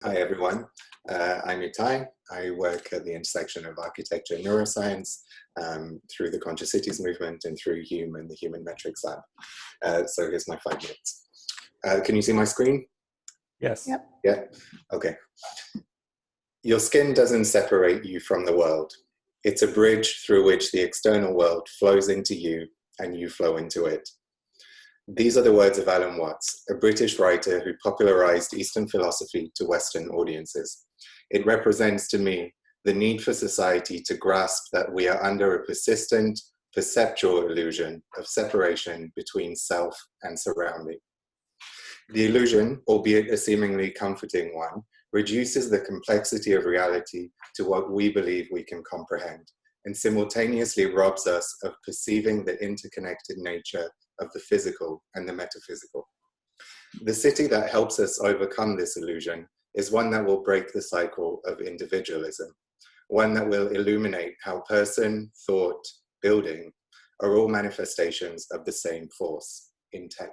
Hi everyone, I'm Itai. I work at the intersection of architecture and neuroscience through the Conscious Cities movement and through HUME and the Human Metrics Lab. So here's my 5 minutes. Can you see my screen? Yes. Yep. Yeah, okay. Your skin doesn't separate you from the world. It's a bridge through which the external world flows into you and you flow into it. These are the words of Alan Watts, a British writer who popularized Eastern philosophy to Western audiences. It represents to me the need for society to grasp that we are under a persistent, perceptual illusion of separation between self and surrounding. The illusion, albeit a seemingly comforting one, reduces the complexity of reality to what we believe we can comprehend, and simultaneously robs us of perceiving the interconnected nature of the physical and the metaphysical. The city that helps us overcome this illusion is one that will break the cycle of individualism, one that will illuminate how person, thought, building are all manifestations of the same force, intent.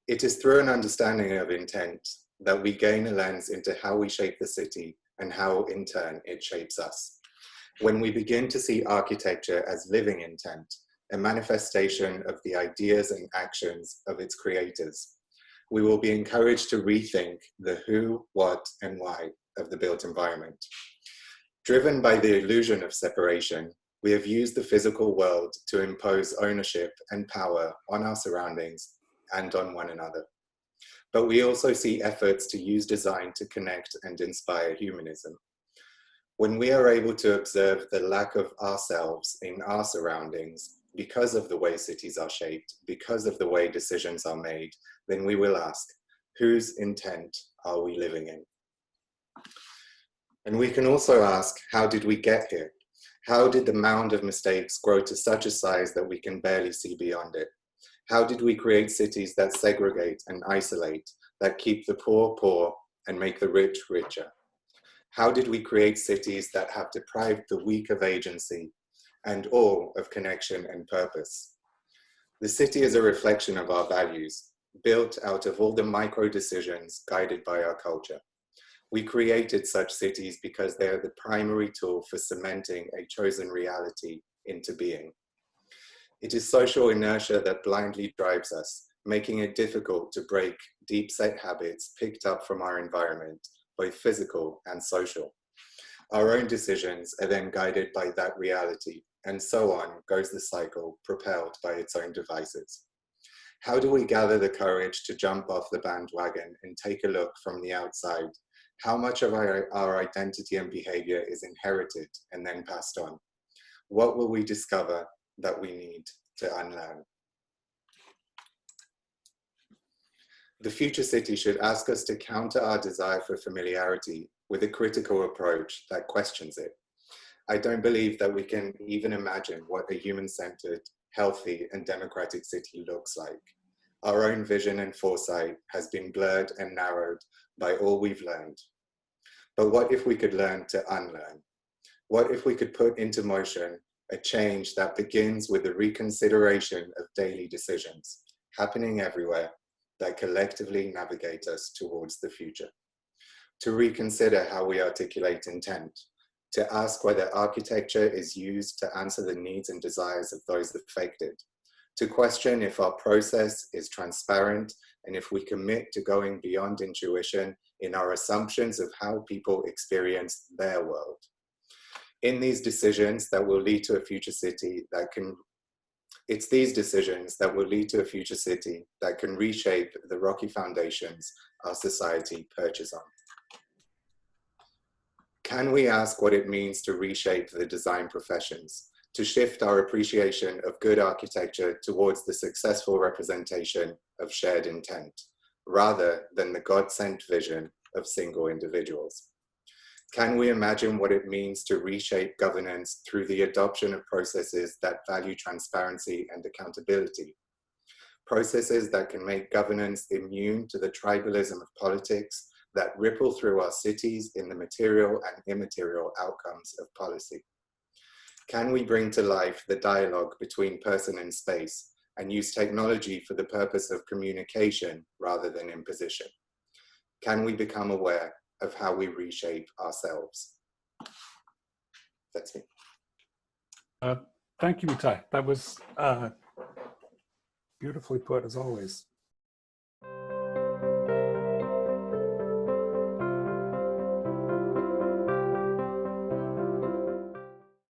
It is through an understanding of intent that we gain a lens into how we shape the city and how, in turn, it shapes us. When we begin to see architecture as living intent, a manifestation of the ideas and actions of its creators, we will be encouraged to rethink the who, what, and why of the built environment. Driven by the illusion of separation, we have used the physical world to impose ownership and power on our surroundings and on one another. But we also see efforts to use design to connect and inspire humanism. When we are able to observe the lack of ourselves in our surroundings, because of the way cities are shaped, because of the way decisions are made, then we will ask, whose intent are we living in? And we can also ask, how did we get here? How did the mound of mistakes grow to such a size that we can barely see beyond it? How did we create cities that segregate and isolate, that keep the poor poor and make the rich richer? How did we create cities that have deprived the weak of agency and all of connection and purpose? The city is a reflection of our values, built out of all the micro decisions guided by our culture. We created such cities because they are the primary tool for cementing a chosen reality into being. It is social inertia that blindly drives us, making it difficult to break deep-set habits picked up from our environment, both physical and social. Our own decisions are then guided by that reality, and so on goes the cycle, propelled by its own devices. How do we gather the courage to jump off the bandwagon and take a look from the outside? How much of our identity and behavior is inherited and then passed on? What will we discover that we need to unlearn? The future city should ask us to counter our desire for familiarity with a critical approach that questions it. I don't believe that we can even imagine what a human-centered, healthy, and democratic city looks like. Our own vision and foresight has been blurred and narrowed by all we've learned. But what if we could learn to unlearn? What if we could put into motion a change that begins with the reconsideration of daily decisions, happening everywhere, that collectively navigate us towards the future? To reconsider how we articulate intent, to ask whether architecture is used to answer the needs and desires of those affected, to question if our process is transparent and if we commit to going beyond intuition in our assumptions of how people experience their world. In these decisions that will lead to a future city that can It's these decisions that will lead to a future city that can reshape the rocky foundations our society perches on. Can we ask what it means to reshape the design professions, to shift our appreciation of good architecture towards the successful representation of shared intent, rather than the God-sent vision of single individuals? Can we imagine what it means to reshape governance through the adoption of processes that value transparency and accountability? Processes that can make governance immune to the tribalism of politics that ripple through our cities in the material and immaterial outcomes of policy? Can we bring to life the dialogue between person and space and use technology for the purpose of communication rather than imposition? Can we become aware of how we reshape ourselves? That's me. Thank you, Itai. That was beautifully put, as always.